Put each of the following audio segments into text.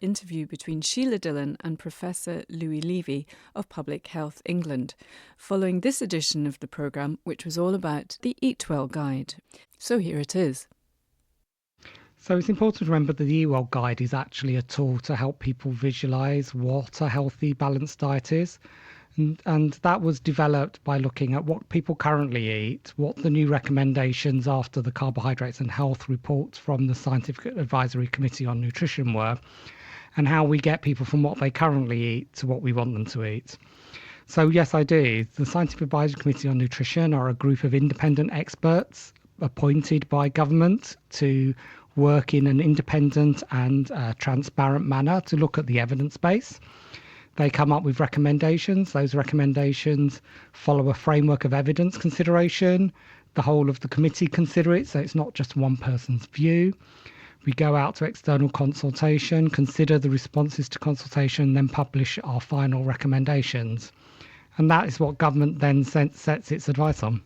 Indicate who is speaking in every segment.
Speaker 1: interview between Sheila Dillon and Professor Levy of Public Health England, following this edition of the programme, which was all about the Eatwell Guide. So here it is.
Speaker 2: So it's important to remember that the Eatwell Guide is actually a tool to help people visualise what a healthy, balanced diet is. And that was developed by looking at what people currently eat, what the new recommendations after the Carbohydrates and Health report from the Scientific Advisory Committee on Nutrition were, and how we get people from what they currently eat to what we want them to eat. So yes, I do. The Scientific Advisory Committee on Nutrition are a group of independent experts appointed by government to work in an independent and transparent manner to look at the evidence base. They come up with recommendations. Those recommendations follow a framework of evidence consideration. The whole of the committee consider it, so it's not just one person's view. We go out to external consultation, consider the responses to consultation, then publish our final recommendations. And that is what government then sets its advice on.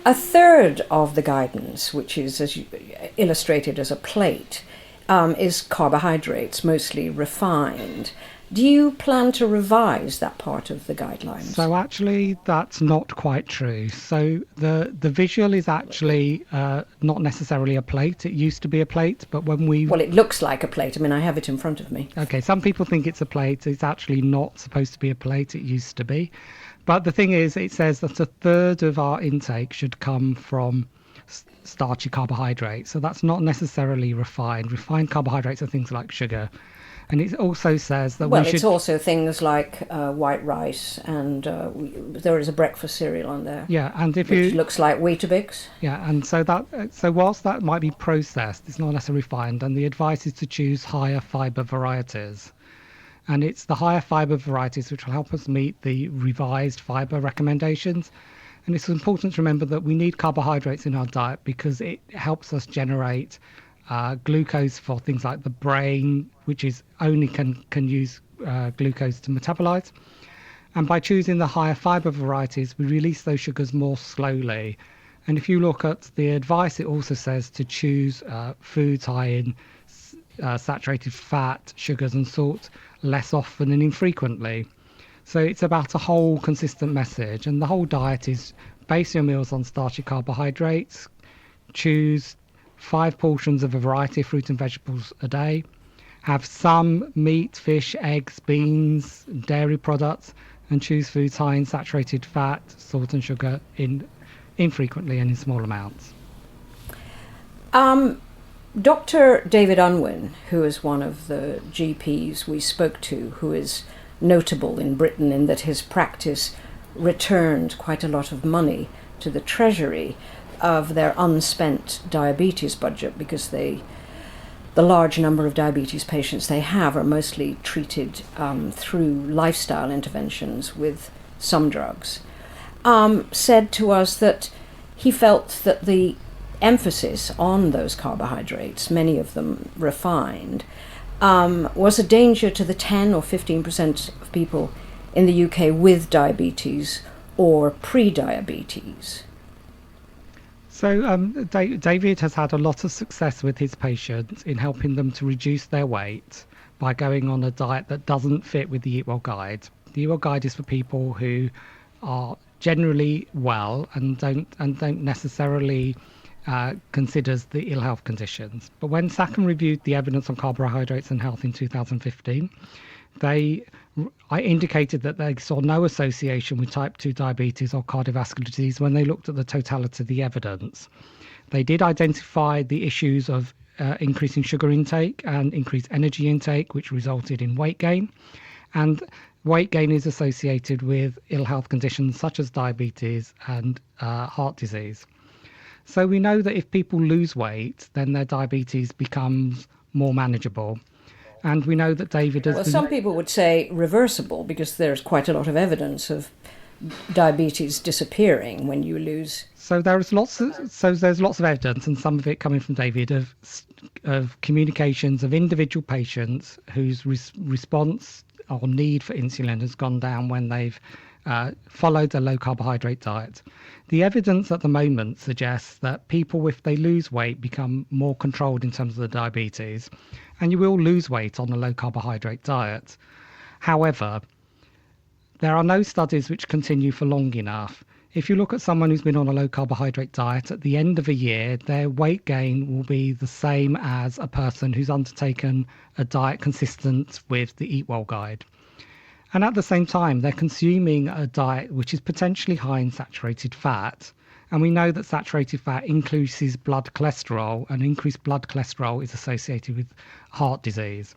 Speaker 3: A third of the guidance, which is illustrated as a plate, is carbohydrates, mostly refined. Do you plan to revise that part of the guidelines?
Speaker 2: So actually, that's not quite true. So the visual is actually not necessarily a plate. It used to be a plate, but when we...
Speaker 3: Well, it looks like a plate. I mean, I have it in front of me.
Speaker 2: Okay, some people think it's a plate. It's actually not supposed to be a plate. It used to be. But the thing is, it says that a third of our intake should come from starchy carbohydrates. So that's not necessarily refined. Refined carbohydrates are things like sugar. And it also says that
Speaker 3: well, it's also things like white rice, and there is a breakfast cereal on there.
Speaker 2: Yeah, and which
Speaker 3: looks like Weetabix.
Speaker 2: Yeah, and so whilst that might be processed, it's not necessarily refined, and the advice is to choose higher fibre varieties. And it's the higher fibre varieties which will help us meet the revised fibre recommendations. And it's important to remember that we need carbohydrates in our diet because it helps us generate glucose for things like the brain, which is only can use glucose to metabolize. And by choosing the higher fibre varieties, we release those sugars more slowly. And if you look at the advice, it also says to choose foods high in saturated fat, sugars and salt less often and infrequently. So it's about a whole consistent message, and the whole diet is base your meals on starchy carbohydrates, choose 5 portions of a variety of fruit and vegetables a day, have some meat, fish, eggs, beans, dairy products, and choose foods high in saturated fat, salt and sugar infrequently and in small amounts.
Speaker 3: Dr. David Unwin, who is one of the GPs we spoke to, who is notable in Britain in that his practice returned quite a lot of money to the Treasury of their unspent diabetes budget, because the large number of diabetes patients they have are mostly treated through lifestyle interventions with some drugs, said to us that he felt that the emphasis on those carbohydrates, many of them refined, was a danger to the 10 or 15% of people in the UK with diabetes or pre-diabetes.
Speaker 2: So David has had a lot of success with his patients in helping them to reduce their weight by going on a diet that doesn't fit with the Eatwell Guide. The Eatwell Guide is for people who are generally well and don't necessarily considers the ill health conditions. But when SACM reviewed the evidence on carbohydrates and health in 2015, I indicated that they saw no association with type 2 diabetes or cardiovascular disease when they looked at the totality of the evidence. They did identify the issues of increasing sugar intake and increased energy intake, which resulted in weight gain. And weight gain is associated with ill health conditions such as diabetes and heart disease. So we know that if people lose weight, then their diabetes becomes more manageable. And we know that David has...
Speaker 3: Well, some people would say reversible, because there's quite a lot of evidence of diabetes disappearing when you lose...
Speaker 2: So there's lots of evidence, and some of it coming from David, of communications of individual patients whose response or need for insulin has gone down when they've followed a low carbohydrate diet. The evidence at the moment suggests that people, if they lose weight, become more controlled in terms of the diabetes, and you will lose weight on a low carbohydrate diet. However, there are no studies which continue for long enough. If you look at someone who's been on a low carbohydrate diet, at the end of a year, their weight gain will be the same as a person who's undertaken a diet consistent with the Eatwell guide. And at the same time, they're consuming a diet which is potentially high in saturated fat. And we know that saturated fat increases blood cholesterol, and increased blood cholesterol is associated with heart disease.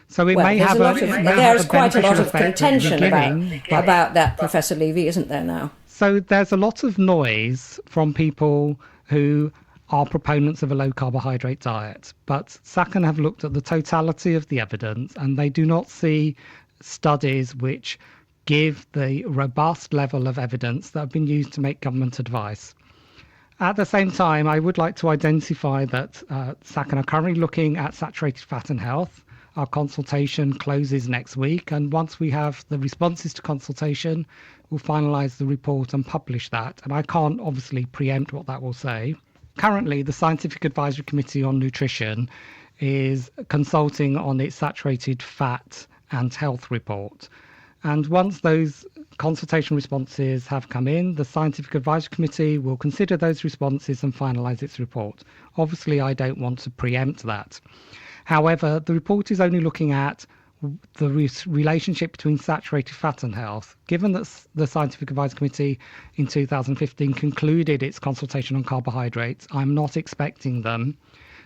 Speaker 2: So it may have
Speaker 3: there's quite a lot of contention about that, Professor Levy, isn't there now?
Speaker 2: So there's a lot of noise from people who are proponents of a low carbohydrate diet, but SACN have looked at the totality of the evidence, and they do not see studies which give the robust level of evidence that have been used to make government advice. At the same time, I would like to identify that SACN are currently looking at saturated fat and health. Our consultation closes next week, and once we have the responses to consultation, we'll finalise the report and publish that. And I can't obviously preempt what that will say. Currently, the Scientific Advisory Committee on Nutrition is consulting on its saturated fat and health report. And once those consultation responses have come in, the Scientific Advisory Committee will consider those responses and finalise its report. Obviously, I don't want to preempt that. However, the report is only looking at the relationship between saturated fat and health. Given that the Scientific Advisory Committee in 2015 concluded its consultation on carbohydrates, I'm not expecting them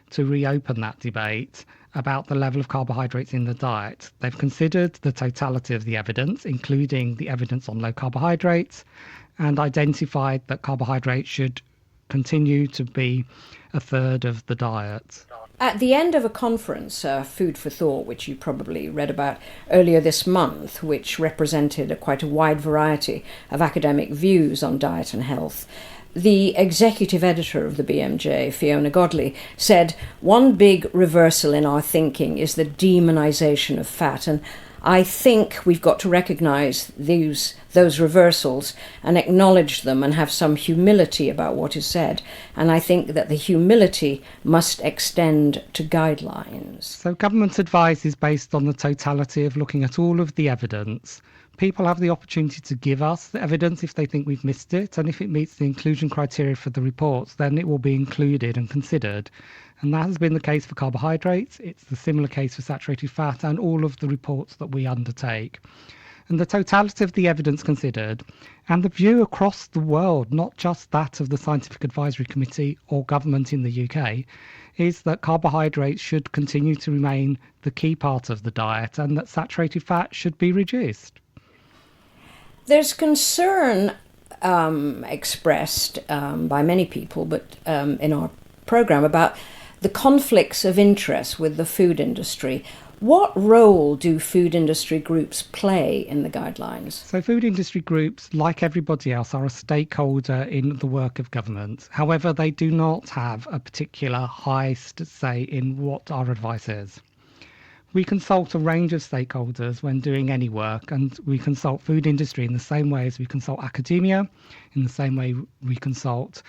Speaker 2: to reopen that debate about the level of carbohydrates in the diet. They've considered the totality of the evidence, including the evidence on low carbohydrates, and identified that carbohydrates should continue to be a third of the diet.
Speaker 3: At the end of a conference, Food for Thought, which you probably read about earlier this month, which represented quite a wide variety of academic views on diet and health, the executive editor of the BMJ, Fiona Godley, said, "One big reversal in our thinking is the demonisation of fat, and I think we've got to recognise those reversals and acknowledge them and have some humility about what is said. And I think that the humility must extend to guidelines."
Speaker 2: So government advice is based on the totality of looking at all of the evidence. People have the opportunity to give us the evidence if they think we've missed it, and if it meets the inclusion criteria for the reports, then it will be included and considered. And that has been the case for carbohydrates. It's the similar case for saturated fat and all of the reports that we undertake. And the totality of the evidence considered, and the view across the world, not just that of the Scientific Advisory Committee or government in the UK, is that carbohydrates should continue to remain the key part of the diet and that saturated fat should be reduced.
Speaker 3: There's concern expressed by many people, but in our programme, about the conflicts of interest with the food industry. What role do food industry groups play in the guidelines?
Speaker 2: So food industry groups, like everybody else, are a stakeholder in the work of government. However, they do not have a particular highest say in what our advice is. We consult a range of stakeholders when doing any work, and we consult food industry in the same way as we consult academia, in the same way we consult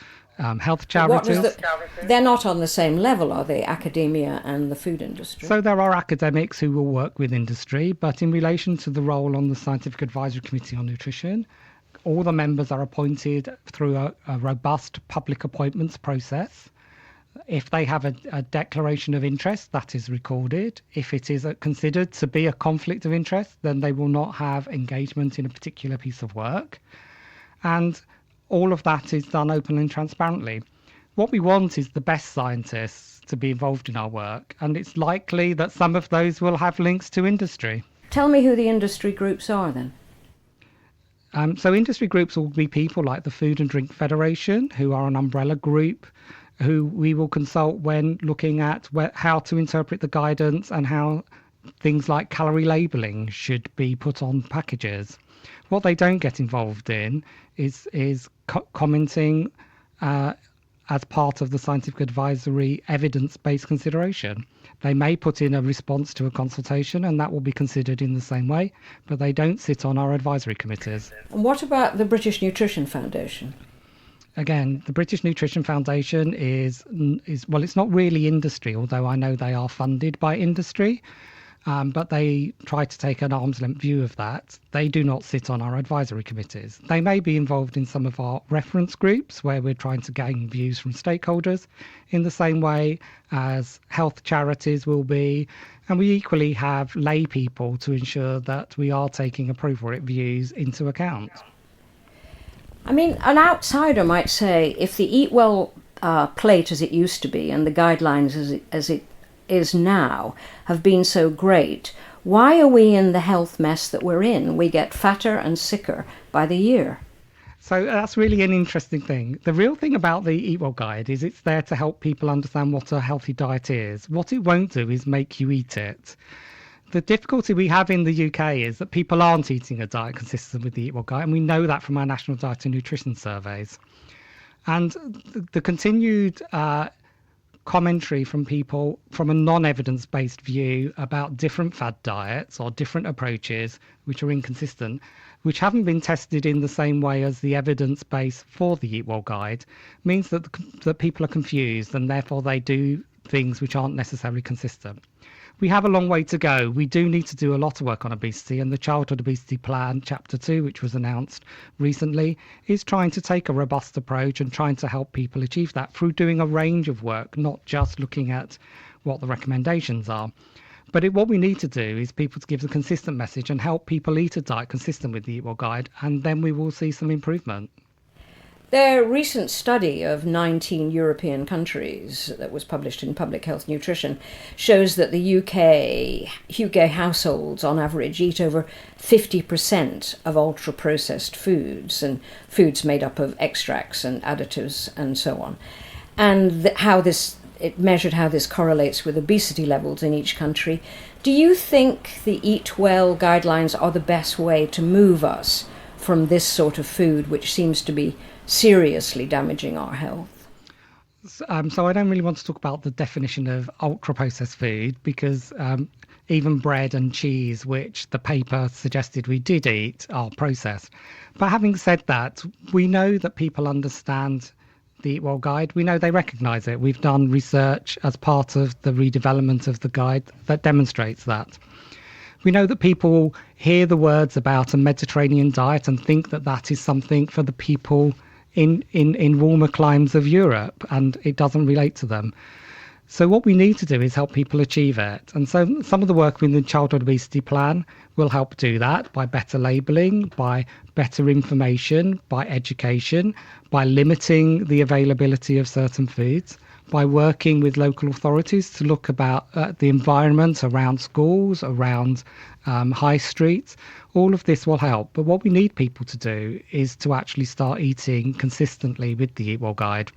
Speaker 2: health charities.
Speaker 3: They're not on the same level, are they, academia and the food industry?
Speaker 2: So there are academics who will work with industry, but in relation to the role on the Scientific Advisory Committee on Nutrition, all the members are appointed through a robust public appointments process. If they have a declaration of interest, that is recorded. If it is considered to be a conflict of interest, then they will not have engagement in a particular piece of work. And all of that is done openly and transparently. What we want is the best scientists to be involved in our work, and it's likely that some of those will have links to industry.
Speaker 3: Tell me who the industry groups are then.
Speaker 2: So industry groups will be people like the Food and Drink Federation, who are an umbrella group, who we will consult when looking at how to interpret the guidance and how things like calorie labelling should be put on packages. What they don't get involved in is commenting as part of the scientific advisory evidence-based consideration. They may put in a response to a consultation, and that will be considered in the same way, but they don't sit on our advisory committees.
Speaker 3: And what about the British Nutrition Foundation?
Speaker 2: again, the British Nutrition Foundation is well, it's not really industry, although I know they are funded by industry. But they try to take an arm's length view of that. They do not sit on our advisory committees. They may be involved in some of our reference groups where we're trying to gain views from stakeholders in the same way as health charities will be. And we equally have lay people to ensure that we are taking appropriate views into account.
Speaker 3: I mean, an outsider might say if the Eatwell plate as it used to be and the guidelines as it is now have been so great, why are we in the health mess that we're in? We get fatter and sicker by the year.
Speaker 2: So that's really an interesting thing. The real thing about the Eatwell Guide is it's there to help people understand what a healthy diet is. What it won't do is make you eat it. The difficulty we have in the UK is that people aren't eating a diet consistent with the Eatwell Guide, and we know that from our National Diet and Nutrition surveys. And the continued commentary from people from a non-evidence-based view about different fad diets or different approaches which are inconsistent, which haven't been tested in the same way as the evidence base for the Eatwell Guide, means that people are confused and therefore they do things which aren't necessarily consistent. We have a long way to go. We do need to do a lot of work on obesity, and the Childhood Obesity Plan, Chapter 2, which was announced recently, is trying to take a robust approach and trying to help people achieve that through doing a range of work, not just looking at what the recommendations are. But what we need to do is people to give a consistent message and help people eat a diet consistent with the Eatwell Guide, and then we will see some improvement.
Speaker 3: Their recent study of 19 European countries that was published in Public Health Nutrition shows that the UK households on average eat over 50% of ultra-processed foods and foods made up of extracts and additives and so on. And it measured how this correlates with obesity levels in each country. Do you think the Eatwell guidelines are the best way to move us from this sort of food, which seems to be seriously damaging our health?
Speaker 2: So I don't really want to talk about the definition of ultra-processed food because even bread and cheese, which the paper suggested we did eat, are processed. But having said that, we know that people understand the Eatwell Guide. We know they recognise it. We've done research as part of the redevelopment of the guide that demonstrates that. We know that people hear the words about a Mediterranean diet and think that that is something for the people in warmer climes of Europe, and it doesn't relate to them. So what we need to do is help people achieve it. And so some of the work in the Childhood Obesity Plan will help do that by better labelling, by better information, by education, by limiting the availability of certain foods, by working with local authorities to look about the environment around schools, around high streets. All of this will help. But what we need people to do is to actually start eating consistently with the Eatwell Guide.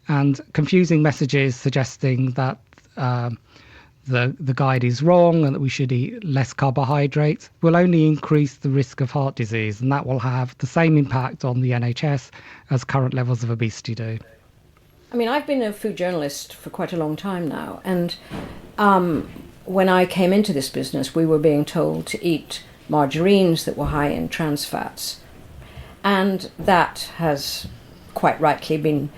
Speaker 2: And confusing messages suggesting that the guide is wrong and that we should eat less carbohydrates will only increase the risk of heart disease, and that will have the same impact on the NHS as current levels of obesity do.
Speaker 3: I mean, I've been a food journalist for quite a long time now, and when I came into this business, we were being told to eat margarines that were high in trans fats, and that has quite rightly been,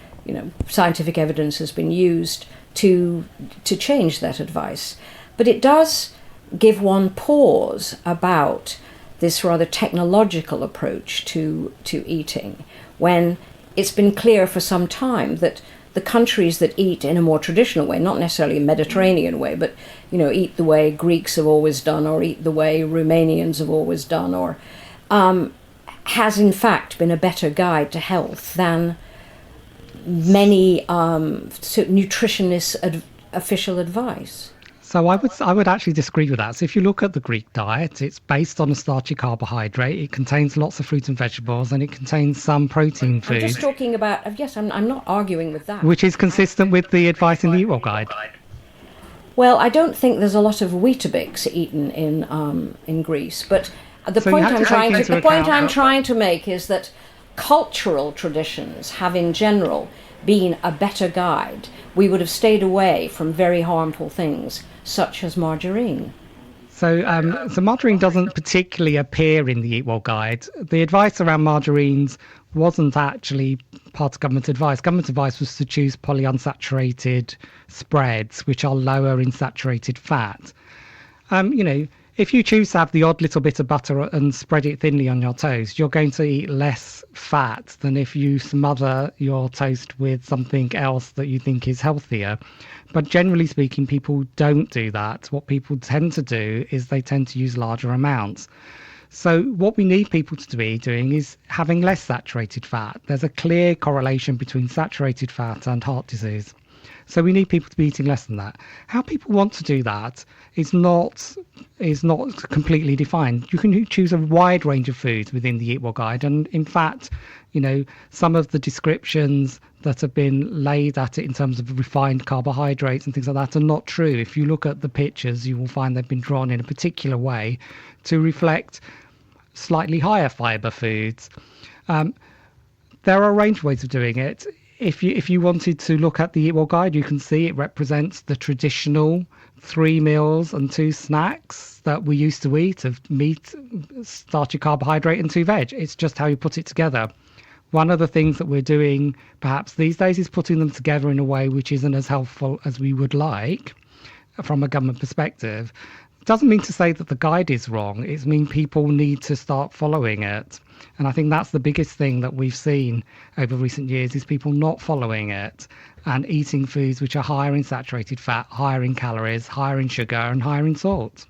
Speaker 3: scientific evidence has been used to change that advice. But it does give one pause about this rather technological approach to eating, when it's been clear for some time that the countries that eat in a more traditional way, not necessarily a Mediterranean way, but eat the way Greeks have always done, or eat the way Romanians have always done, or has in fact been a better guide to health than many nutritionists' official advice.
Speaker 2: So I would actually disagree with that. So if you look at the Greek diet, it's based on a starchy carbohydrate. It contains lots of fruit and vegetables, and it contains some protein food.
Speaker 3: I'm just talking about, yes, I'm not arguing with that.
Speaker 2: Which is consistent with the advice in the Eatwell Guide.
Speaker 3: Well, I don't think there's a lot of Weetabix eaten in Greece, but the point I'm trying to make is that cultural traditions have in general been a better guide. We would have stayed away from very harmful things such as margarine.
Speaker 2: So margarine doesn't particularly appear in the Eatwell guide. The advice around margarines wasn't actually part of government advice. Government advice was to choose polyunsaturated spreads, which are lower in saturated fat. If you choose to have the odd little bit of butter and spread it thinly on your toast, you're going to eat less fat than if you smother your toast with something else that you think is healthier. But generally speaking, people don't do that. What people tend to do is they tend to use larger amounts. So what we need people to be doing is having less saturated fat. There's a clear correlation between saturated fat and heart disease. So we need people to be eating less than that. How people want to do that is not completely defined. You can choose a wide range of foods within the Eatwell guide, and in fact, some of the descriptions that have been laid at it in terms of refined carbohydrates and things like that are not true. If you look at the pictures, you will find they've been drawn in a particular way to reflect slightly higher fibre foods. There are a range of ways of doing it. If you wanted to look at the Eatwell guide, you can see it represents the traditional 3 meals and 2 snacks that we used to eat of meat, starchy carbohydrate and 2 veg. It's just how you put it together. One of the things that we're doing perhaps these days is putting them together in a way which isn't as helpful as we would like from a government perspective. It doesn't mean to say that the guide is wrong. It means people need to start following it. And I think that's the biggest thing that we've seen over recent years is people not following it and eating foods which are higher in saturated fat, higher in calories, higher in sugar and higher in salt.